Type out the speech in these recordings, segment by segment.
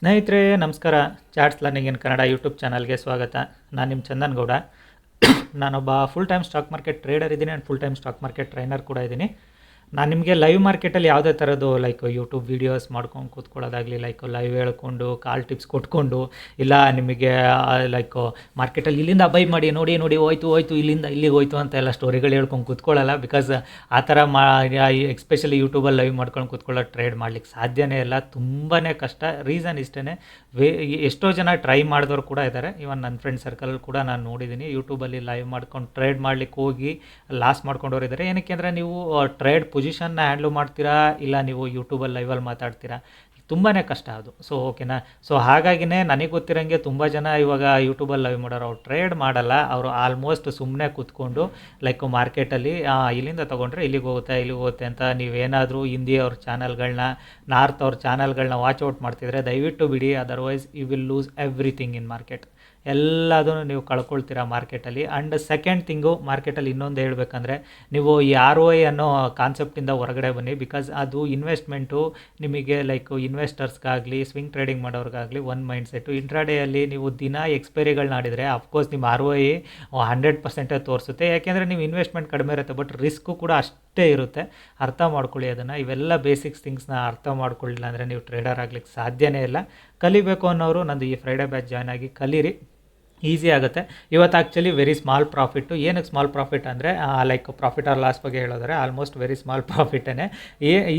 ಸ್ನೇಹಿತರೆ ನಮಸ್ಕಾರ. Charts Learning in Kannada YouTube ಚಾನಲ್ಗೆ ಸ್ವಾಗತ. ನಾನು ನಿಮ್ಮ ಚಂದನ್ ಗೌಡ. ನಾನೊಬ್ಬ full time stock market trader ಇದ್ದೀನಿ and full time stock market trainer ಕೂಡ ಇದ್ದೀನಿ. ನಾನು ನಿಮಗೆ ಲೈವ್ ಮಾರ್ಕೆಟಲ್ಲಿ ಯಾವುದೇ ಥರದ್ದು ಲೈಕ್ ಯೂಟ್ಯೂಬ್ ವೀಡಿಯೋಸ್ ಮಾಡ್ಕೊಂಡು ಕೂತ್ಕೊಳ್ಳೋದಾಗಲಿ, ಲೈಕ್ ಲೈವ್ ಹೇಳ್ಕೊಂಡು ಕಾಲ್ ಟಿಪ್ಸ್ ಕೊಟ್ಕೊಂಡು, ಇಲ್ಲ ನಿಮಗೆ ಲೈಕ್ ಮಾರ್ಕೆಟಲ್ಲಿ ಇಲ್ಲಿಂದ ಬೈ ಮಾಡಿ ನೋಡಿ ಹೋಯ್ತು ಇಲ್ಲಿಂದ ಇಲ್ಲಿಗೆ ಹೋಯ್ತು ಅಂತ ಎಲ್ಲ ಸ್ಟೋರಿಗಳು ಹೇಳ್ಕೊಂಡು ಕೂತ್ಕೊಳ್ಳಲ್ಲ. ಬಿಕಾಸ್ ಆ ಥರ ಎಸ್ಪೆಷಲಿ ಯೂಟ್ಯೂಬಲ್ಲಿ ಲೈವ್ ಮಾಡ್ಕೊಂಡು ಕೂತ್ಕೊಳ್ಳೋ ಟ್ರೇಡ್ ಮಾಡ್ಲಿಕ್ಕೆ ಸಾಧ್ಯನೇ ಇಲ್ಲ, ತುಂಬಾ ಕಷ್ಟ. ರೀಸನ್ ಇಷ್ಟೇ, ಎಷ್ಟೋ ಜನ ಟ್ರೈ ಮಾಡಿದವರು ಕೂಡ ಇದ್ದಾರೆ. ಇವನ್ ನನ್ನ ಫ್ರೆಂಡ್ ಸರ್ಕಲ್ ಕೂಡ ನಾನು ನೋಡಿದ್ದೀನಿ, ಯೂಟ್ಯೂಬಲ್ಲಿ ಲೈವ್ ಮಾಡ್ಕೊಂಡು ಟ್ರೇಡ್ ಮಾಡ್ಲಿಕ್ಕೆ ಹೋಗಿ ಲಾಸ್ ಮಾಡ್ಕೊಂಡವ್ರು ಇದ್ದಾರೆ. ಏನಕ್ಕೆ ಅಂದರೆ ನೀವು ಟ್ರೇಡ್ ಪೊಸಿಷನ್ನ ಹ್ಯಾಂಡ್ಲ್ ಮಾಡ್ತೀರಾ, ಇಲ್ಲ ನೀವು ಯೂಟ್ಯೂಬಲ್ಲಿ ಲೈವಲ್ಲಿ ಮಾತಾಡ್ತೀರಾ, ತುಂಬಾ ಕಷ್ಟ ಅದು. ಸೊ ಓಕೆನಾ. ಸೊ ಹಾಗಾಗಿನೇ ನನಗೆ ಗೊತ್ತಿರೋಂಗೆ ತುಂಬ ಜನ ಇವಾಗ ಯೂಟ್ಯೂಬಲ್ಲಿ ಲೈವ್ ಮಾಡೋರು ಅವ್ರು ಟ್ರೇಡ್ ಮಾಡಲ್ಲ. ಅವರು ಆಲ್ಮೋಸ್ಟ್ ಸುಮ್ಮನೆ ಕೂತ್ಕೊಂಡು ಲೈಕ್ ಮಾರ್ಕೆಟಲ್ಲಿ ಇಲ್ಲಿಂದ ತೊಗೊಂಡ್ರೆ ಇಲ್ಲಿಗೆ ಹೋಗುತ್ತೆ ಅಂತ ನೀವೇನಾದರೂ ಹಿಂದಿ ಅವ್ರ ಚಾನಲ್ಗಳನ್ನ, ನಾರ್ತ್ ಅವ್ರ ಚಾನಲ್ಗಳನ್ನ ವಾಚ್ ಔಟ್ ಮಾಡ್ತಿದ್ರೆ ದಯವಿಟ್ಟು ಬಿಡಿ. Otherwise you will lose everything in market. ಎಲ್ಲದನ್ನು ನೀವು ಕಳ್ಕೊಳ್ತೀರಾ ಮಾರ್ಕೆಟಲ್ಲಿ. ಆ್ಯಂಡ್ ಸೆಕೆಂಡ್ ಥಿಂಗು, ಮಾರ್ಕೆಟಲ್ಲಿ ಇನ್ನೊಂದು ಹೇಳ್ಬೇಕಂದ್ರೆ, ನೀವು ಈ ROI ಅನ್ನೋ ಕಾನ್ಸೆಪ್ಟಿಂದ ಹೊರಗಡೆ ಬನ್ನಿ. ಬಿಕಾಸ್ ಅದು ಇನ್ವೆಸ್ಟ್ಮೆಂಟು ನಿಮಗೆ ಲೈಕ್ ಇನ್ವೆಸ್ಟರ್ಸ್ಗಾಗಲಿ ಸ್ವಿಂಗ್ ಟ್ರೇಡಿಂಗ್ ಮಾಡೋರಿಗಾಗಲಿ ಒಂದು ಮೈಂಡ್ ಸೆಟ್ಟು. ಇಂಟ್ರಾಡೇಯಲ್ಲಿ ನೀವು ದಿನ ಎಕ್ಸ್ಪೈರಿಗಳನ್ನ ಆಡಿದರೆ ಅಫ್ಕೋರ್ಸ್ ನಿಮ್ಮ ROI 100% ತೋರಿಸುತ್ತೆ. ಯಾಕೆಂದರೆ ನೀವು ಇನ್ವೆಸ್ಟ್ಮೆಂಟ್ ಕಡಿಮೆ ಇರುತ್ತೆ, ಬಟ್ ರಿಸ್ಕು ಕೂಡ ಅಷ್ಟೇ ಇರುತ್ತೆ. ಅರ್ಥ ಮಾಡ್ಕೊಳ್ಳಿ ಅದನ್ನು. ಇವೆಲ್ಲ ಬೇಸಿಕ್ಸ್ ಥಿಂಗ್ಸ್ನ ಅರ್ಥ ಮಾಡ್ಕೊಳ್ಳಿಲ್ಲ ಅಂದರೆ ನೀವು ಟ್ರೇಡರ್ ಆಗ್ಲಿಕ್ಕೆ ಸಾಧ್ಯನೇ ಇಲ್ಲ. ಕಲಿಬೇಕು ಅನ್ನೋರು ನಂದು ಈ ಫ್ರೈಡೇ ಬ್ಯಾಚ್ ಜಾಯ್ನ್ ಆಗಿ ಕಲೀರಿ, ಈಸಿ ಆಗುತ್ತೆ. ಇವತ್ತು ಆ್ಯಕ್ಚುಲಿ ವೆರಿ ಸ್ಮಾಲ್ ಪ್ರಾಫಿಟ್ಟು. ಏನಕ್ಕೆ ಸ್ಮಾಲ್ ಪ್ರಾಫಿಟ್ ಅಂದರೆ ಲೈಕ್ ಪ್ರಾಫಿಟ್ ಆರ್ ಲಾಸ್ ಬಗ್ಗೆ ಹೇಳೋದ್ರೆ ಆಲ್ಮೋಸ್ಟ್ ವೆರಿ ಸ್ಮಾಲ್ ಪ್ರಾಫಿಟೇ.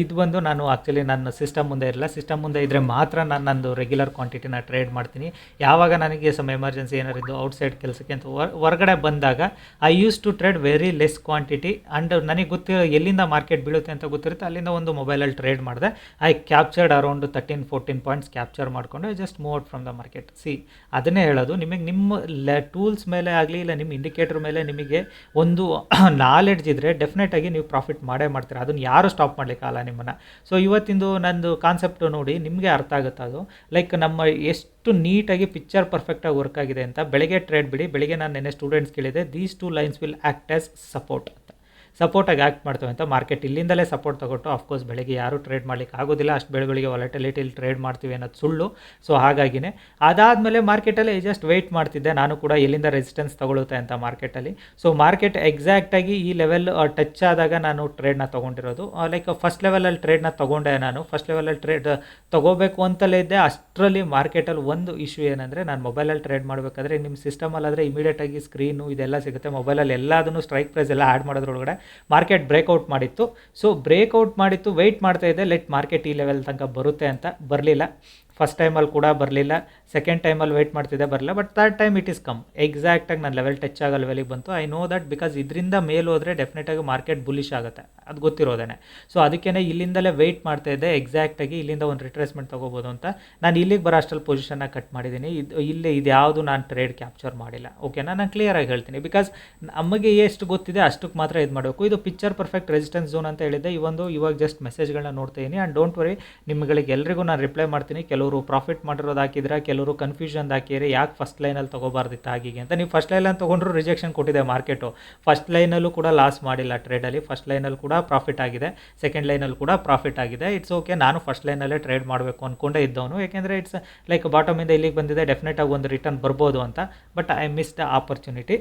ಇದು ಬಂದು ನಾನು ಆ್ಯಕ್ಚುಲಿ ನನ್ನ ಸಿಸ್ಟಮ್ ಮುಂದೆ ಇರಲ್ಲ. ಸಿಸ್ಟಮ್ ಮುಂದೆ ಇದ್ದರೆ ಮಾತ್ರ ನಾನು ನಂದು ರೆಗ್ಯುಲರ್ ಕ್ವಾಂಟಿಟಿನ ಟ್ರೇಡ್ ಮಾಡ್ತೀನಿ. ಯಾವಾಗ ನನಗೆ ಸಮ್ ಎಮರ್ಜೆನ್ಸಿ ಏನಾರಿದ್ದು ಔಟ್ಸೈಡ್ ಕೆಲಸಕ್ಕೆ ಅಂತ ಹೊರಗಡೆ ಬಂದಾಗ I used to trade very less quantity. And ನನಗೆ ಗೊತ್ತಿರೋ ಎಲ್ಲಿಂದ ಮಾರ್ಕೆಟ್ ಬೀಳುತ್ತೆ ಅಂತ ಗೊತ್ತಿರುತ್ತೆ, ಅಲ್ಲಿಂದ ಒಂದು ಮೊಬೈಲಲ್ಲಿ ಟ್ರೇಡ್ ಮಾಡಿದೆ. I captured around 13-14 points capture ಮಾಡಿಕೊಂಡು I just move out from the market. ಅದನ್ನೇ ಹೇಳೋದು, ನಿಮಗೆ ನಿಮ್ಮ ಟೂಲ್ಸ್ ಮೇಲೆ ಆಗಲಿ ಇಲ್ಲ ನಿಮ್ಮ ಇಂಡಿಕೇಟರ್ ಮೇಲೆ ನಿಮಗೆ ಒಂದು ನಾಲೆಡ್ಜ್ ಇದ್ದರೆ ಡೆಫಿನೆಟಾಗಿ ನೀವು ಪ್ರಾಫಿಟ್ ಮಾಡೇ ಮಾಡ್ತೀರಾ. ಅದನ್ನು ಯಾರು ಸ್ಟಾಪ್ ಮಾಡಲಿಕ್ಕಾಗಲ್ಲ ನಿಮ್ಮನ್ನು. ಸೊ ಇವತ್ತಿಂದು ನಂದು ಕಾನ್ಸೆಪ್ಟು ನೋಡಿ ನಿಮಗೆ ಅರ್ಥ ಆಗುತ್ತೆ. ಅದು ಲೈಕ್ ನಮ್ಮ ಎಷ್ಟು ನೀಟಾಗಿ ಪಿಕ್ಚರ್ ಪರ್ಫೆಕ್ಟಾಗಿ ವರ್ಕ್ ಆಗಿದೆ ಅಂತ. ಬೆಳಗ್ಗೆ ಟ್ರೇಡ್ ಬಿಡಿ, ಬೆಳಗ್ಗೆ ನಾನು ನೆನ್ನೆ ಸ್ಟೂಡೆಂಟ್ಸ್ ಕೇಳಿದೆ, these 2 lines will act as ಸಪೋರ್ಟಾಗಿ ಆ್ಯಕ್ಟ್ ಮಾಡ್ತವೆ ಅಂತ. ಮಾರ್ಕೆಟ್ ಇಲ್ಲಿಂದಲೇ ಸಪೋರ್ಟ್ ತಗೊಟ್ಟು, ಅಫ್ಕೋರ್ಸ್ ಬೆಳಗ್ಗೆ ಯಾರೂ ಟ್ರೇಡ್ ಮಾಡ್ಲಿಕ್ಕೆ ಆಗೋದಿಲ್ಲ, ಅಷ್ಟು ಬೆಳಗಳಿಗೆ ವಾಲಟಿಲಿಟಿಲಿ ಟ್ರೇಡ್ ಮಾಡ್ತೀವಿ ಅನ್ನೋದು ಸುಳ್ಳು. ಸೊ ಹಾಗಾಗಿನೇ ಅದಾದಮೇಲೆ ಮಾರ್ಕೆಟಲ್ಲಿ ಜಸ್ಟ್ ವೆಯ್ಟ್ ಮಾಡ್ತಿದ್ದೆ ನಾನು ಕೂಡ, ಎಲ್ಲಿಂದ ರೆಸಿಸ್ಟೆನ್ಸ್ ತಗೊಳುತ್ತೆ ಅಂತ ಮಾರ್ಕೆಟಲ್ಲಿ. ಸೊ ಮಾರ್ಕೆಟ್ ಎಕ್ಸಾಕ್ಟಾಗಿ ಈ ಲೆವೆಲ್ ಟಚ್ ಆದಾಗ ನಾನು ಟ್ರೇಡ್ನ ತೊಗೊಂಡಿರೋದು. ಲೈಕ್ ಫಸ್ಟ್ ಲೆವೆಲಲ್ಲಿ ಟ್ರೇಡ್ನ ತೊಗೊಂಡೆ ನಾನು. ಫಸ್ಟ್ ಲೆವೆಲಲ್ಲಿ ಟ್ರೇಡ್ ತೊಗೋಬೇಕು ಅಂತಲೇ ಇದ್ದೆ. ಅಷ್ಟರಲ್ಲಿ ಮಾರ್ಕೆಟಲ್ಲಿ ಒಂದು ಇಶ್ಯೂ ಏನಂದರೆ, ನಾನು ಮೊಬೈಲಲ್ಲಿ ಟ್ರೇಡ್ ಮಾಡಬೇಕಾದ್ರೆ ನಿಮ್ಮ ಸಿಸ್ಟಮಲ್ಲಾದರೆ ಇಮಿಡಿಯೇಟಾಗಿ ಸ್ಕ್ರೀನು ಇದೆಲ್ಲ ಸಿಗುತ್ತೆ. ಮೊಬೈಲಲ್ಲಿ ಎಲ್ಲದನ್ನು ಸ್ಟ್ರೈಕ್ ಪ್ರೈಸ್ ಎಲ್ಲ ಆ್ಯಡ್ ಮಾಡೋದ್ರೊಳಗಡೆ ಮಾರ್ಕೆಟ್ ಬ್ರೇಕ್ಔಟ್ ಮಾಡಿತ್ತು. ಸೊ ಬ್ರೇಕ್ಔಟ್ ಮಾಡಿತ್ತು, ವೆಯ್ಟ್ ಮಾಡ್ತಾ ಇದ್ದೆ ಲೆಟ್ ಮಾರ್ಕೆಟ್ ಈ ಲೆವೆಲ್ ತನಕ ಬರುತ್ತೆ ಅಂತ. ಬರಲಿಲ್ಲ. ಫಸ್ಟ್ ಟೈಮಲ್ಲಿ ಕೂಡ ಬರಲಿಲ್ಲ, ಸೆಕೆಂಡ್ ಟೈಮಲ್ಲಿ ವೆಯ್ಟ್ ಮಾಡ್ತಿದ್ದೆ, ಬರಲಿಲ್ಲ. But third time it is come. ಎಕ್ಸಾಕ್ಟಾಗಿ ನಾನು ಲೆವೆಲ್ ಟಚ್ ಆಗೋ ಲೆವೆಲಿಗೆ ಬಂತು. ಐ ನೋ ದಟ್ ಬಿಕಾಸ್ ಇದರಿಂದ ಮೇಲೆ ಹೋದರೆ ಡೆಫಿನೆಟಾಗಿ ಮಾರ್ಕೆಟ್ ಬುಲಿಶ್ ಆಗುತ್ತೆ, ಅದು ಗೊತ್ತಿರೋದೇ. ಸೊ ಅದಕ್ಕೇ ಇಲ್ಲಿಂದಲೇ ವೆಯ್ಟ್ ಮಾಡ್ತಾ ಇದ್ದೆ, ಎಕ್ಸಾಕ್ಟಾಗಿ ಇಲ್ಲಿಂದ ಒಂದು ರಿಟ್ರೇಸ್ಮೆಂಟ್ ತೊಗೋಬೋದು ಅಂತ. ನಾನು ಇಲ್ಲಿಗೆ ಬರೋ ಅಷ್ಟಲ್ಲಿ ಪೊಸಿಷನ್ನ ಕಟ್ ಮಾಡಿದ್ದೀನಿ. ಇದು ಯಾವುದು ನಾನು ಟ್ರೇಡ್ ಕ್ಯಾಪ್ಚರ್ ಮಾಡಿಲ್ಲ. ಓಕೆನಾ, ನಾನು ಕ್ಲಿಯರಾಗಿ ಹೇಳ್ತೀನಿ. ಬಿಕಾಸ್ ನಮಗೆ ಎಷ್ಟು ಗೊತ್ತಿದೆ ಅಷ್ಟಕ್ಕೆ ಮಾತ್ರ ಇದು ಮಾಡಬೇಕು. ಇದು ಪಿಕ್ಚರ್ ಪರ್ಫೆಕ್ಟ್ ರೆಸಿಸ್ಟೆನ್ಸ್ ಝೋನ್ ಅಂತ ಹೇಳಿದ್ದೆ. ಇವಾಗ ಜಸ್ಟ್ ಮೆಸೇಜ್ಗಳನ್ನ ನೋಡ್ತಾ ಇದ್ದೀನಿ. ಆ್ಯಂಡ್ ಡೋಂಟ್ ವರಿ, ನಿಮ್ಗಳಿಗೆ ಎಲ್ರಿಗೂ ನಾನು ರಿಪ್ಲೈ ಮಾಡ್ತೀನಿ. ಕೆಲವರು ಪ್ರಾಫಿಟ್ ಮಾಡಿರೋದು ಹಾಕಿದ್ರೆ, ಕೆಲವರು ಕನ್ಫ್ಯೂಷನ್ ಹಾಕಿರಿ, ಯಾಕೆ ಫಸ್ಟ್ ಲೈನಲ್ಲಿ ತೊಗೋಬಾರ್ದಿತ್ತು ಹಾಗೆ ಅಂತ. ನೀವು ಫಸ್ಟ್ ಲೈನಲ್ಲಿ ತೊಗೊಂಡ್ರು ರಿಜೆಕ್ಷನ್ ಕೊಟ್ಟಿದೆ ಮಾರ್ಕೆಟು. ಫಸ್ಟ್ ಲೈನಲ್ಲೂ ಕೂಡ ಲಾಸ್ ಮಾಡಿಲ್ಲ ಟ್ರೇಡಲ್ಲಿ. ಫಸ್ಟ್ ಲೈನಲ್ಲಿ ಕೂಡ ಪ್ರಾಫಿಟ್ ಆಗಿದೆ, ಸೆಕೆಂಡ್ ಲೈನಲ್ಲಿ ಕೂಡ ಪ್ರಾಫಿಟ್ ಆಗಿದೆ. It's okay. ನಾನು ಫಸ್ಟ್ ಲೈನಲ್ಲೇ ಟ್ರೇಡ್ ಮಾಡಬೇಕು ಅಂದ್ಕೊಂಡೇ ಇದ್ದವನು. ಯಾಕೆಂದರೆ ಇಟ್ಸ್ ಲೈಕ್ ಬಾಟಮಿಂದ ಇಲ್ಲಿಗೆ ಬಂದಿದೆ, ಡೆಫಿನೆಟಾಗಿ ಒಂದು ರಿಟರ್ನ್ ಬರ್ಬೋದು ಅಂತ. But I miss the opportunity.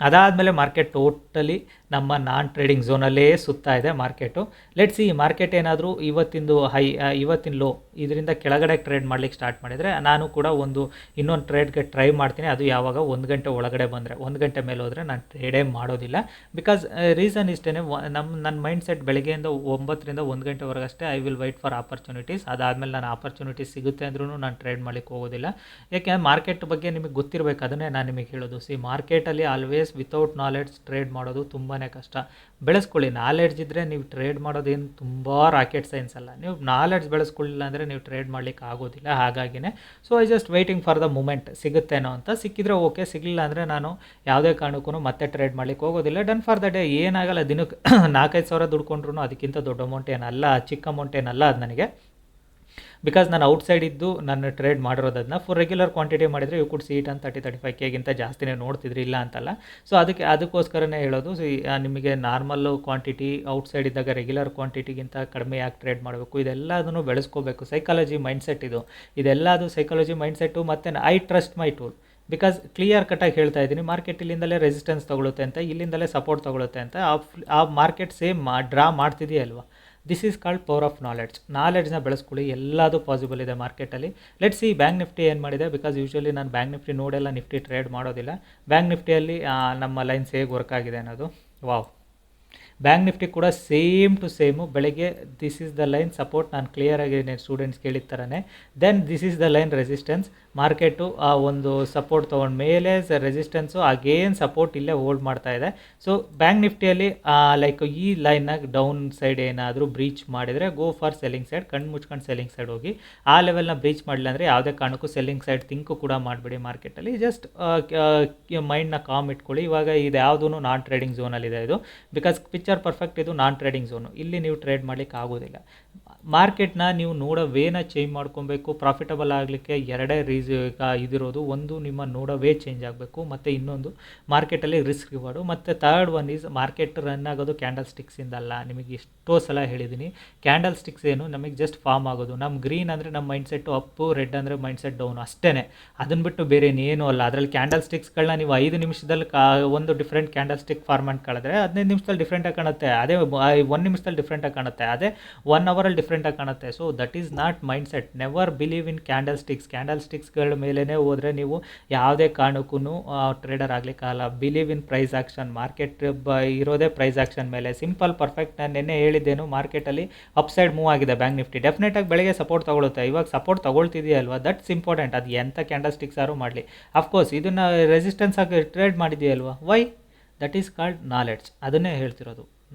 ಅದಾದಮೇಲೆ ಮಾರ್ಕೆಟ್ ಟೋಟಲಿ ನಮ್ಮ ನಾನ್ ಟ್ರೇಡಿಂಗ್ ಝೋನಲ್ಲೇ ಸುತ್ತಾ ಇದೆ ಮಾರ್ಕೆಟು. ಲೆಟ್ಸ್ ಸಿ ಮಾರ್ಕೆಟ್ ಏನಾದರೂ ಇವತ್ತಿಂದು ಹೈ, ಇವತ್ತಿನ ಲೋ, ಇದರಿಂದ ಕೆಳಗಡೆ ಟ್ರೇಡ್ ಮಾಡ್ಲಿಕ್ಕೆ ಸ್ಟಾರ್ಟ್ ಮಾಡಿದರೆ ನಾನು ಕೂಡ ಇನ್ನೊಂದು ಟ್ರೇಡ್ಗೆ ಟ್ರೈ ಮಾಡ್ತೀನಿ. ಅದು ಯಾವಾಗ 1 ಗಂಟೆ ಒಳಗಡೆ ಬಂದರೆ. 1 ಗಂಟೆ ಮೇಲೆ ಹೋದರೆ ನಾನು ಟ್ರೇಡೇ ಮಾಡೋದಿಲ್ಲ. ಬಿಕಾಸ್ ರೀಸನ್ ಇಷ್ಟೇ, ನನ್ನ ಮೈಂಡ್ ಸೆಟ್ ಬೆಳಗ್ಗೆಯಿಂದ 9ರಿಂದ 1 ಗಂಟೆವರೆಗೆ ಅಷ್ಟೇ. I will wait for opportunities. ಅದಾದಮೇಲೆ ನಾನು ಆಪರ್ಚುನಿಟೀಸ್ ಸಿಗುತ್ತೆ ಅಂದ್ರೂ ನಾನು ಟ್ರೇಡ್ ಮಾಡ್ಲಿಕ್ಕೆ ಹೋಗೋದಿಲ್ಲ. ಯಾಕೆಂದರೆ ಮಾರ್ಕೆಟ್ ಬಗ್ಗೆ ನಿಮಗೆ ಗೊತ್ತಿರಬೇಕು, ಅದನ್ನೇ ನಾನು ನಿಮಗೆ ಹೇಳೋದು. ಮಾರ್ಕೆಟಲ್ಲಿ ಆಲ್ವೇಸ್ ವಿತೌಟ್ ನಾಲೆಡ್ಜ್ ಟ್ರೇಡ್ ಮಾಡೋದು ತುಂಬಾ ಕಷ್ಟ. ಬೆಳೆಸ್ಕೊಳ್ಳಿ. ನಾಲೆಡ್ಜ್ ಇದ್ದರೆ ನೀವು ಟ್ರೇಡ್ ಮಾಡೋದೇನು ತುಂಬ ರಾಕೆಟ್ ಸೈನ್ಸ್ ಅಲ್ಲ. ನೀವು ನಾಲೆಡ್ಜ್ ಬೆಳೆಸ್ಕೊಳ್ಳಿಲ್ಲ ಅಂದರೆ ನೀವು ಟ್ರೇಡ್ ಮಾಡ್ಲಿಕ್ಕೆ ಆಗೋದಿಲ್ಲ. ಹಾಗಾಗಿನೇ so I just waiting for the moment, ಸಿಗುತ್ತೇನೋ ಅಂತ. ಸಿಕ್ಕಿದ್ರೆ ಓಕೆ, ಸಿಗಲಿಲ್ಲ ಅಂದರೆ ನಾನು ಯಾವುದೇ ಕಾರಣಕ್ಕೂ ಮತ್ತೆ ಟ್ರೇಡ್ ಮಾಡ್ಲಿಕ್ಕೆ ಹೋಗೋದಿಲ್ಲ. Done for the day. ಏನಾಗಲ್ಲ, ದಿನಕ್ಕೆ 4-5 ಸಾವಿರ ದುಡ್ಕೊಂಡ್ರು ಅದಕ್ಕಿಂತ ದೊಡ್ಡ ಅಮೌಂಟ್ ಏನಲ್ಲ, ಚಿಕ್ಕ ಅಮೌಂಟ್ ಏನಲ್ಲ ಅದು ನನಗೆ. ಬಿಕಾಸ್ ನಾನು ಔಟ್ಸೈಡ್ ಇದ್ದು ನಾನು ಟ್ರೇಡ್ ಮಾಡಿರೋದನ್ನ ಫಾರ್ ರೆಗ್ಯುಲರ್ ಕ್ವಾಂಟಿಟಿ ಮಾಡಿದರೆ ಯು ಕುಡ್ ಸಿ ಇಟ್ ಅಂತ 30-35Kಗಿಂತ ಜಾಸ್ತಿನೇ ನೋಡ್ತಿದ್ರಿ, ಇಲ್ಲ ಅಂತಲ್ಲ. ಸೊ ಅದಕ್ಕೋಸ್ಕರನೇ ಹೇಳೋದು. ಸೊ ನಿಮಗೆ ನಾರ್ಮಲ್ಲು ಕ್ವಾಂಟಿಟಿ ಔಟ್ಸೈಡ್ ಇದ್ದಾಗ ರೆಗ್ಯುಲರ್ ಕ್ವಾಂಟಿಟಿಗಿಂತ ಕಡಿಮೆ ಯಾಕೆ ಟ್ರೇಡ್ ಮಾಡಬೇಕು, ಇದೆಲ್ಲದನ್ನು ಬೆಳೆಸ್ಕೋಬೇಕು. ಸೈಕಾಲಜಿ ಮೈಂಡ್ಸೆಟ್ ಇದೆಲ್ಲದು ಸೈಕಾಲಜಿ ಮೈಂಡ್ಸೆಟ್ಟು. ಮತ್ತು I trust my tool because clear ಕಟ್ಟಾಗಿ ಹೇಳ್ತಾ ಇದ್ದೀನಿ, ಮಾರ್ಕೆಟ್ ಇಲ್ಲಿಂದಲೇ ರೆಸಿಸ್ಟೆನ್ಸ್ ತೊಗೊಳುತ್ತೆ ಅಂತ, ಇಲ್ಲಿಂದಲೇ ಸಪೋರ್ಟ್ ತೊಗೊಳುತ್ತೆ ಅಂತ. ಆ ಮಾರ್ಕೆಟ್ ಸೇಮ್ ಡ್ರಾ ಮಾಡ್ತಿದೆಯಲ್ವಾ. This is called power of ನಾಲೆಡ್ಜ್ನ ಬೆಳೆಸ್ಕೊಳ್ಳಿ. ಎಲ್ಲದೂ ಪಾಸಿಬಲ್ ಇದೆ ಮಾರ್ಕೆಟಲ್ಲಿ. ಲೆಟ್ಸ್ ಸಿ ಬ್ಯಾಂಕ್ ನಿಫ್ಟಿ ಏನು ಮಾಡಿದೆ. ಬಿಕಾಸ್ ಯೂಶ್ವಲಿ ನಾನು ಬ್ಯಾಂಕ್ ನಿಫ್ಟಿ ನೋಡೆಲ್ಲ ನಿಫ್ಟಿ ಟ್ರೇಡ್ ಮಾಡೋದಿಲ್ಲ. ಬ್ಯಾಂಕ್ ನಿಫ್ಟಿಯಲ್ಲಿ ನಮ್ಮ ಲೈನ್ಸ್ ಹೇಗೆ ವರ್ಕ್ ಆಗಿದೆ ಅನ್ನೋದು. ವಾವ್, ಬ್ಯಾಂಕ್ ನಿಫ್ಟಿ ಕೂಡ ಸೇಮ್ ಟು ಸೇಮು. ಬೆಳಗ್ಗೆ this is the line support, ನಾನು ಕ್ಲಿಯರಾಗಿ ಸ್ಟೂಡೆಂಟ್ಸ್ ಕೇಳಿದ ಥರನೇ. Then this is the line resistance. Market ಆ ಒಂದು ಸಪೋರ್ಟ್ ತೊಗೊಂಡ ಮೇಲೆ ರೆಸಿಸ್ಟೆನ್ಸು ಅಗೇನ್ ಸಪೋರ್ಟ್ ಇಲ್ಲೇ ಹೋಲ್ಡ್ ಮಾಡ್ತಾ ಇದೆ. ಸೊ ಬ್ಯಾಂಕ್ ನಿಫ್ಟಿಯಲ್ಲಿ ಲೈಕ್ ಈ ಲೈನಾಗ ಡೌನ್ ಸೈಡ್ ಏನಾದರೂ ಬ್ರೀಚ್ ಮಾಡಿದರೆ ಗೋ ಫಾರ್ ಸೆಲ್ಲಿಂಗ್ ಸೈಡ್, ಕಣ್ಣು ಮುಚ್ಕೊಂಡು ಸೆಲ್ಲಿಂಗ್ ಸೈಡ್ ಹೋಗಿ. ಆ ಲೆವೆಲ್ನ ಬ್ರೀಚ್ ಮಾಡಲಿಲ್ಲ ಅಂದರೆ ಯಾವುದೇ ಕಾರಣಕ್ಕೂ ಸೆಲ್ಲಿಂಗ್ ಸೈಡ್ ಥಿಂಕು ಕೂಡ ಮಾಡಬೇಡಿ ಮಾರ್ಕೆಟಲ್ಲಿ. ಜಸ್ಟ್ ಮೈಂಡ್ನ ಕಾಮ್ ಇಟ್ಕೊಳ್ಳಿ. ಇವಾಗ ಇದು ಯಾವುದೂ ನಾನ್ ಟ್ರೇಡಿಂಗ್ ಝೋನಲ್ಲಿದೆ ಇದು. ಬಿಕಾಸ್ ಪಿಕ್ಚರ್ ಪರ್ಫೆಕ್ಟ್, ಇದು ನಾನ್ ಟ್ರೇಡಿಂಗ್ ಝೋನು. ಇಲ್ಲಿ ನೀವು ಟ್ರೇಡ್ ಮಾಡಲಿಕ್ಕೆ ಆಗೋದಿಲ್ಲ. ಮಾರ್ಕೆಟ್ನ ನೀವು ನೋಡೋ ವೇನ ಚೇಂಜ್ ಮಾಡ್ಕೊಬೇಕು. ಪ್ರಾಫಿಟಬಲ್ ಆಗಲಿಕ್ಕೆ ಎರಡೇ ಇದಿರೋದು. ಒಂದು, ನಿಮ್ಮ ನೋಡೋ ವೇ ಚೇಂಜ್ ಆಗಬೇಕು, ಮತ್ತು ಇನ್ನೊಂದು ಮಾರ್ಕೆಟಲ್ಲಿ ರಿಸ್ಕ್ ರಿವಾರ್ಡು. ಮತ್ತು third one is market run ಆಗೋದು ಕ್ಯಾಂಡಲ್ ಸ್ಟಿಕ್ಸಿಂದಲ್ಲ. ನಿಮಗೆ ಎಷ್ಟೋ ಸಲ ಹೇಳಿದ್ದೀನಿ, ಕ್ಯಾಂಡಲ್ ಸ್ಟಿಕ್ಸ್ ಏನು ನಮಗೆ ಜಸ್ಟ್ ಫಾರ್ಮ್ ಆಗೋದು. ನಮ್ಮ ಗ್ರೀನ್ ಅಂದರೆ ನಮ್ಮ ಮೈಂಡ್ಸೆಟ್ಟು ಅಪ್ಪು, ರೆಡ್ ಅಂದರೆ ಮೈಂಡ್ಸೆಟ್ ಡೌನು, ಅಷ್ಟೇ. ಅದನ್ನು ಬಿಟ್ಟು ಬೇರೆ ಏನೇನೂ ಅಲ್ಲ. ಅದರಲ್ಲಿ ಕ್ಯಾಂಡಲ್ ಸ್ಟಿಕ್ಸ್ಗಳನ್ನ ನೀವು 5 ನಿಮಿಷದಲ್ಲಿ ಒಂದು ಡಿಫ್ರೆಂಟ್ ಕ್ಯಾಂಡಲ್ ಸ್ಟಿಕ್ ಫಾರ್ಮೆಂಟ್ ಕಳೆದ್ರೆ 15 ನಿಮಿಷದಲ್ಲಿ ಡಿಫ್ರೆಂಟಾಗಿ ಕಾಣುತ್ತೆ. ಅದೇ 1 ನಿಮಿಷದಲ್ಲಿ ಡಿಫ್ರೆಂಟಾಗಿ ಕಾಣುತ್ತೆ. ಅದೇ 1 ಅವರಲ್ಲಿ ಡಿಫ್ರೆಂಟಾಗಿ ಕಾಣುತ್ತೆ. So that is not mindset. Never believe in candle ಸ್ಟಿಕ್ಸ್ಗಳ ಮೇಲೇ ಹೋದರೆ ನೀವು ಯಾವುದೇ ಕಾರಣಕ್ಕೂ ಟ್ರೇಡರ್ ಆಗಲಿಕ್ಕಾಗಲ್ಲ. Believe in price action. Market ಇರೋದೇ ಪ್ರೈಸ್ ಆಕ್ಷನ್ ಮೇಲೆ. Simple, perfect. ನಾನು ನಿನ್ನೆ ಹೇಳಿದ್ದೇನು, ಮಾರ್ಕೆಟಲ್ಲಿ ಅಪ್ಸೈಡ್ ಮೂವ್ ಆಗಿದೆ ಬ್ಯಾಂಕ್ ನಿಫ್ಟಿ. ಡೆಫಿನೆಟಾಗಿ ಬೆಳಗ್ಗೆ ಸಪೋರ್ಟ್ ತೊಗೊಳುತ್ತೆ. ಇವಾಗ ಸಪೋರ್ಟ್ ತೊಗೊಳ್ತಿದೆಯಲ್ವಾ, ದಟ್ಸ್ ಇಂಪಾರ್ಟೆಂಟ್. ಅದು ಎಂಥ ಕ್ಯಾಂಡಲ್ ಸ್ಟಿಕ್ಸ್ ಆದರೂ ಮಾಡಲಿ. ಅಫ್ಕೋರ್ಸ್ ಇದನ್ನು ರೆಸಿಸ್ಟೆನ್ಸ್ ಆಗಿ ಟ್ರೇಡ್ ಮಾಡಿದೆಯಲ್ವಾ, why? That is called knowledge. ಅದನ್ನೇ ಹೇಳ್ತಿರೋದು.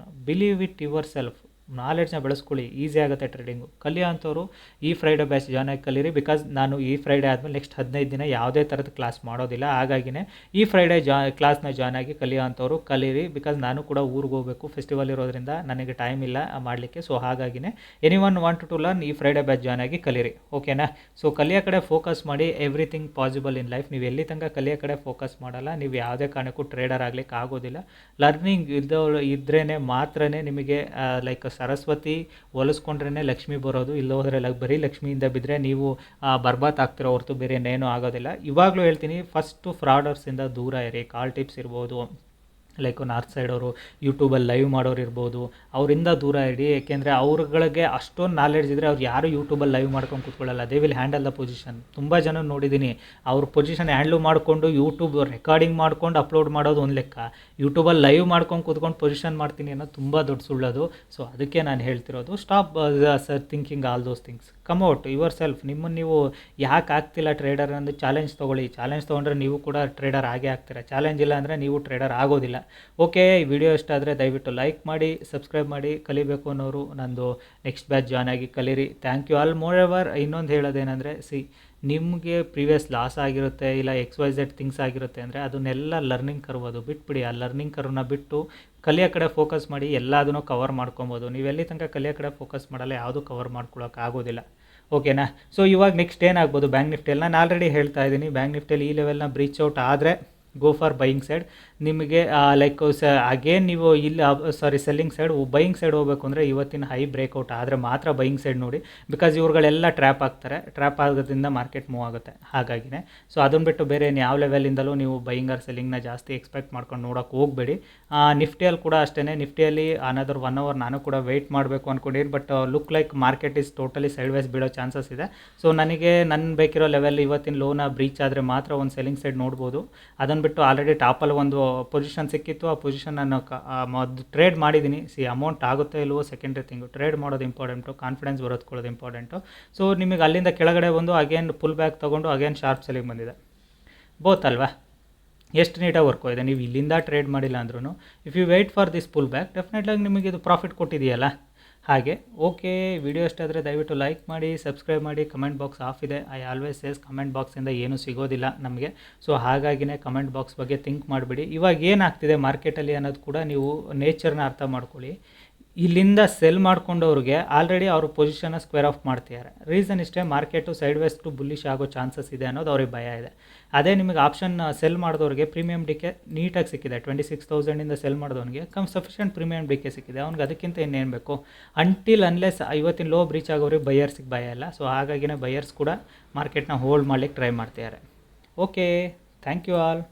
Believe it yourself. ನಾಲೆಡ್ಜ್ನ ಬೆಳೆಸ್ಕೊಳ್ಳಿ, ಈಸಿ ಆಗುತ್ತೆ ಟ್ರೇಡಿಂಗು. ಕಲಿಯೋ ಅಂಥವ್ರು ಈ ಫ್ರೈಡೇ ಬ್ಯಾಚ್ ಜಾಯ್ನ್ ಆಗಿ ಕಲೀರಿ. ಬಿಕಾಸ್ ನಾನು ಈ ಫ್ರೈಡೇ ಆದಮೇಲೆ ನೆಕ್ಸ್ಟ್ 15 ದಿನ ಯಾವುದೇ ಥರದ ಕ್ಲಾಸ್ ಮಾಡೋದಿಲ್ಲ. ಹಾಗಾಗಿನೇ ಈ ಫ್ರೈಡೇ ಕ್ಲಾಸ್ನ ಜಾಯ್ನ್ ಆಗಿ ಕಲಿಯೋ ಅಂಥವ್ರು ಕಲೀರಿ. ಬಿಕಾಸ್ ನಾನು ಕೂಡ ಊರಿಗೆ ಹೋಗಬೇಕು, ಫೆಸ್ಟಿವಲ್ ಇರೋದ್ರಿಂದ ನನಗೆ ಟೈಮ್ ಇಲ್ಲ ಮಾಡಲಿಕ್ಕೆ. ಸೊ ಹಾಗಾಗಿನೇ ಎನಿವನ್ ವಾಂಟ್ ಟು ಲರ್ನ್, ಈ ಫ್ರೈಡೇ ಬ್ಯಾಚ್ ಜಾಯ್ನ್ ಆಗಿ ಕಲೀರಿ. ಓಕೆನಾ? ಸೊ ಕಲಿಯೋ ಕಡೆ ಫೋಕಸ್ ಮಾಡಿ. Everything possible in life. ನೀವು ಎಲ್ಲಿ ತನಕ ಕಲಿಯೋ ಕಡೆ ಫೋಕಸ್ ಮಾಡಲ್ಲ, ನೀವು ಯಾವುದೇ ಕಾರಣಕ್ಕೂ ಟ್ರೇಡರ್ ಆಗಲಿಕ್ಕೆ ಆಗೋದಿಲ್ಲ. ಲರ್ನಿಂಗ್ ಇದ್ರೇ ಮಾತ್ರನೇ ನಿಮಗೆ ಲೈಕ್ ಸರಸ್ವತಿ ಹೋಲಿಸ್ಕೊಂಡ್ರೇ ಲಕ್ಷ್ಮಿ ಬರೋದು. ಇಲ್ಲ ಹೋದರೆ ಬರೀ ಲಕ್ಷ್ಮಿಯಿಂದ ಬಿದ್ದರೆ ನೀವು ಬರ್ಬಾದ್ ಆಗ್ತಿರೋ ಹೊರತು ಬೇರೆ ಇನ್ನೇನೂ ಆಗೋದಿಲ್ಲ. ಇವಾಗಲೂ ಹೇಳ್ತೀನಿ, ಫಸ್ಟು ಫ್ರಾಡರ್ಸಿಂದ ದೂರ ಇರಿ. ಕಾಲ್ ಟಿಪ್ಸ್ ಇರ್ಬೋದು, ಲೈಕ್ ನಾರ್ತ್ ಸೈಡ್ ಅವರು ಯೂಟ್ಯೂಬಲ್ಲಿ ಲೈವ್ ಮಾಡೋರು ಇರ್ಬೋದು, ಅವರಿಂದ ದೂರ ಇಡಿ. ಏಕೆಂದರೆ ಅವ್ರುಗಳಿಗೆ ಅಷ್ಟೊಂದು ನಾಲೆಡ್ಜ್ ಇದ್ದರೆ ಅವ್ರು ಯಾರು ಯೂಟ್ಯೂಬಲ್ಲಿ ಲೈವ್ ಮಾಡ್ಕೊಂಡು ಕೂತ್ಕೊಳ್ಳಲ್ಲ. They will handle the position. ತುಂಬ ಜನ ನೋಡಿದ್ದೀನಿ, ಅವ್ರ ಪೊಸಿಷನ್ ಹ್ಯಾಂಡ್ಲ್ ಮಾಡಿಕೊಂಡು ಯೂಟ್ಯೂಬ್ ರೆಕಾರ್ಡಿಂಗ್ ಮಾಡ್ಕೊಂಡು ಅಪ್ಲೋಡ್ ಮಾಡೋದು ಒಂದು ಲೆಕ್ಕ, ಯೂಟ್ಯೂಬಲ್ಲಿ ಲೈವ್ ಮಾಡ್ಕೊಂಡು ಕೂತ್ಕೊಂಡು ಪೊಸಿಷನ್ ಮಾಡ್ತೀನಿ ಅನ್ನೋದು ತುಂಬ ದೊಡ್ಡ ಸುಳ್ಳೋದು. ಸೊ ಅದಕ್ಕೆ ನಾನು ಹೇಳ್ತಿರೋದು, stop thinking all those things. Come out your self. ನಿಮ್ಮನ್ನು ನೀವು ಯಾಕೆ ಆಗ್ತಿಲ್ಲ ಟ್ರೇಡರ್ ಅನ್ನೋದು ಚಾಲೆಂಜ್ ತೊಗೊಳ್ಳಿ. ಚಾಲೆಂಜ್ ತೊಗೊಂಡ್ರೆ ನೀವು ಕೂಡ ಟ್ರೇಡರ್ ಆಗೇ ಆಗ್ತೀರಾ. ಚಾಲೆಂಜ್ ಇಲ್ಲ ಅಂದರೆ ನೀವು ಟ್ರೇಡರ್ ಆಗೋದಿಲ್ಲ. ಓಕೆ, ಈ ವಿಡಿಯೋ ಇಷ್ಟ ಆದರೆ ದಯವಿಟ್ಟು ಲೈಕ್ ಮಾಡಿ, ಸಬ್ಸ್ಕ್ರೈಬ್ ಮಾಡಿ. ಕಲಿಬೇಕು ಅನ್ನೋರು ನಂದು ನೆಕ್ಸ್ಟ್ ಬ್ಯಾಚ್ ಜಾಯ್ನ್ ಆಗಿ ಕಲೀರಿ. Thank you all. Moreover ಇನ್ನೊಂದು ಹೇಳೋದೇನೆಂದರೆ, ನಿಮಗೆ ಪ್ರೀವಿಯಸ್ ಲಾಸ್ ಆಗಿರುತ್ತೆ, ಇಲ್ಲ XYZ ಥಿಂಗ್ಸ್ ಆಗಿರುತ್ತೆ ಅಂದರೆ ಅದನ್ನೆಲ್ಲ ಲರ್ನಿಂಗ್ ಕರ್ವ್. ಅದು ಬಿಟ್ಬಿಡಿ. ಆ ಲರ್ನಿಂಗ್ ಕರ್ವ್ನ ಬಿಟ್ಟು ಕಲಿಯೋ ಕಡೆ ಫೋಕಸ್ ಮಾಡಿ. ಎಲ್ಲದನ್ನೂ ಕವರ್ ಮಾಡ್ಕೊಬೋದು. ನೀವೆಲ್ಲಿ ತನಕ ಕಲಿಯೋ ಕಡೆ ಫೋಕಸ್ ಮಾಡಲ್ಲ, ಯಾವುದೂ ಕವರ್ ಮಾಡ್ಕೊಳ್ಳೋಕೆ ಆಗೋದಿಲ್ಲ. ಓಕೆನಾ? ಸೊ ಇವಾಗ ನೆಕ್ಸ್ಟ್ ಏನಾಗ್ಬೋದು ಬ್ಯಾಂಕ್ ನಿಫ್ಟಿಯಲ್ಲಿ, ನಾನು ಆಲ್ರೆಡಿ ಹೇಳ್ತಾ ಇದ್ದೀನಿ. ಬ್ಯಾಂಕ್ ನಿಫ್ಟಿಯಲ್ಲಿ ಈ ಲೆವೆಲ್ನ ಬ್ರೀಚ್ ಔಟ್ ಆದರೆ ಗೋ ಫಾರ್ ಬೈಯಿಂಗ್ ಸೈಡ್. ನಿಮಗೆ ಲೈಕ್ ಅಗೇನ್ ನೀವು ಇಲ್ಲಿ ಸೆಲ್ಲಿಂಗ್ ಸೈಡ್, ಬೈಯಿಂಗ್ ಸೈಡ್ ಹೋಗಬೇಕು ಅಂದರೆ ಇವತ್ತಿನ ಹೈ ಬ್ರೇಕ್ಔಟ್ ಆದರೆ ಮಾತ್ರ ಬೈಯಿಂಗ್ ಸೈಡ್ ನೋಡಿ. ಬಿಕಾಸ್ ಇವ್ರುಗಳೆಲ್ಲ ಟ್ರ್ಯಾಪ್ ಆಗ್ತಾರೆ. ಟ್ರ್ಯಾಪ್ ಆಗೋದ್ರಿಂದ ಮಾರ್ಕೆಟ್ ಮೂವ್ ಆಗುತ್ತೆ. ಹಾಗಾಗಿನೇ ಸೊ ಅದನ್ನು ಬಿಟ್ಟು ಬೇರೆ ಯಾವ ಲೆವೆಲಿಂದಲೂ ನೀವು ಬೈಯಿಂಗ್ ಆರ್ ಸೆಲ್ಲಿಂಗ್ನ ಜಾಸ್ತಿ ಎಕ್ಸ್ಪೆಕ್ಟ್ ಮಾಡ್ಕೊಂಡು ನೋಡೋಕೆ ಹೋಗಬೇಡಿ. ನಿಫ್ಟಿಯಲ್ಲಿ ಕೂಡ ಅಷ್ಟೇ. ನಿಫ್ಟಿಯಲ್ಲಿ ಅನದರ್ 1 ಅವರ್ ನಾನು ಕೂಡ ವೆಯ್ಟ್ ಮಾಡಬೇಕು ಅಂದ್ಕೊಂಡಿದ್ದೀನಿ. But look like market is totally side wise ಬೀಳೋ ಚಾನ್ಸಸ್ ಇದೆ. ಸೊ ನನಗೆ ಬೇಕಿರೋ ಲೆವೆಲ್ ಇವತ್ತಿನ ಲೋನ ಬ್ರೀಚ್ ಆದರೆ ಮಾತ್ರ ಒಂದು ಸೆಲ್ಲಿಂಗ್ ಸೈಡ್ ನೋಡ್ಬೋದು. ಅದನ್ನು ಬಿಟ್ಟು ಆಲ್ರೆಡಿ ಟಾಪಲ್ಲಿ ಒಂದು ಪೊಸಿಷನ್ ಸಿಕ್ಕಿತ್ತು. ಆ ಪೊಸಿಷನ್ ನಾನು ಟ್ರೇಡ್ ಮಾಡಿದ್ದೀನಿ. ಅಮೌಂಟ್ ಆಗುತ್ತೆ ಇಲ್ವೋ ಸೆಕೆಂಡ್ರಿ ಥಿಂಗು. ಟ್ರೇಡ್ ಮಾಡೋದು ಇಂಪಾರ್ಟೆಂಟು, ಕಾನ್ಫಿಡೆನ್ಸ್ ಬರೋದ್ಕೊಳ್ಳೋದು ಇಂಪಾರ್ಟೆಂಟು. ಸೊ ನಿಮಗೆ ಅಲ್ಲಿಂದ ಕೆಳಗಡೆ ಬಂದು ಅಗೇನ್ ಫುಲ್ ಬ್ಯಾಕ್ ತೊಗೊಂಡು ಅಗೇನ್ ಶಾರ್ಪ್ ಸೆಲ್ಲಿಂಗ್ ಬಂದಿದೆ. ಬೋತ್ ಅಲ್ವಾ? ಎಷ್ಟು ನೀಟಾಗಿ ವರ್ಕ್ ಇದೆ. ನೀವು ಇಲ್ಲಿಂದ ಟ್ರೇಡ್ ಮಾಡಿಲ್ಲ ಅಂದ್ರೂ if you wait for this pullback ಡೆಫಿನೆಟ್ಲಾಗಿ ನಿಮಗೆ ಇದು ಪ್ರಾಫಿಟ್ ಕೊಟ್ಟಿದೆಯಲ್ಲ. ಹಾಗೆ ಓಕೆ, ವಿಡಿಯೋ ಇಷ್ಟ ಆದರೆ ದಯವಿಟ್ಟು ಲೈಕ್ ಮಾಡಿ, ಸಬ್ಸ್ಕ್ರೈಬ್ ಮಾಡಿ. ಕಮೆಂಟ್ ಬಾಕ್ಸ್ ಆಫ್ ಇದೆ. ಐ ಆಲ್ವೇಸ್ ಸೇಸ್ ಕಮೆಂಟ್ ಬಾಕ್ಸಿಂದ ಏನೂ ಸಿಗೋದಿಲ್ಲ ನಮಗೆ. ಸೊ ಹಾಗಾಗಿನೇ ಕಮೆಂಟ್ ಬಾಕ್ಸ್ ಬಗ್ಗೆ ಥಿಂಕ್ ಮಾಡಿಬಿಡಿ. ಇವಾಗ ಏನಾಗ್ತಿದೆ ಮಾರ್ಕೆಟಲ್ಲಿ ಅನ್ನೋದು ಕೂಡ ನೀವು ನೇಚರ್ನ ಅರ್ಥ ಮಾಡ್ಕೊಳ್ಳಿ. ಇಲ್ಲಿಂದ ಸೆಲ್ ಮಾಡ್ಕೊಂಡವ್ರಿಗೆ ಆಲ್ರೆಡಿ ಅವ್ರ ಪೊಸಿಷನ್ನ ಸ್ಕ್ವೇರ್ ಆಫ್ ಮಾಡ್ತಿದ್ದಾರೆ. ರೀಸನ್ ಇಷ್ಟೇ, market side ways to bullish ಆಗೋ ಚಾನ್ಸಸ್ ಇದೆ ಅನ್ನೋದು ಅವ್ರಿಗೆ ಭಯ ಇದೆ. ಅದೇ ನಿಮಗೆ ಆಪ್ಷನ್ ಸೆಲ್ ಮಾಡಿದವ್ರಿಗೆ ಪ್ರೀಮಿಯಂ ಡಿಕೆ ನೀಟಾಗಿ ಸಿಕ್ಕಿದೆ. 26,000ಇಂದ ಸೆಲ್ ಮಾಡಿದವನಿಗೆ ಸಫಿಷಿಯೆಂಟ್ ಪ್ರೀಮಿಯಂ ಡಿಕೆ ಸಿಕ್ಕಿದೆ. ಅವ್ನಿಗೆ ಅದಕ್ಕಿಂತ ಇನ್ನೇನು ಬೇಕು. ಅಂಟಿಲ್ ಅನ್ಲೆಸ್ ಇವತ್ತಿನ ಲೋ ಬ್ರೀಚ್ ಆಗೋರಿಗೆ ಬೈಯರ್ಸಿಗೆ ಭಯ ಇಲ್ಲ. ಸೊ ಹಾಗಾಗಿನೇ ಬೈಯರ್ಸ್ ಕೂಡ ಮಾರ್ಕೆಟ್ನ ಹೋಲ್ಡ್ ಮಾಡ್ಲಿಕ್ಕೆ ಟ್ರೈ ಮಾಡ್ತಿದ್ದಾರೆ. Okay, thank you all.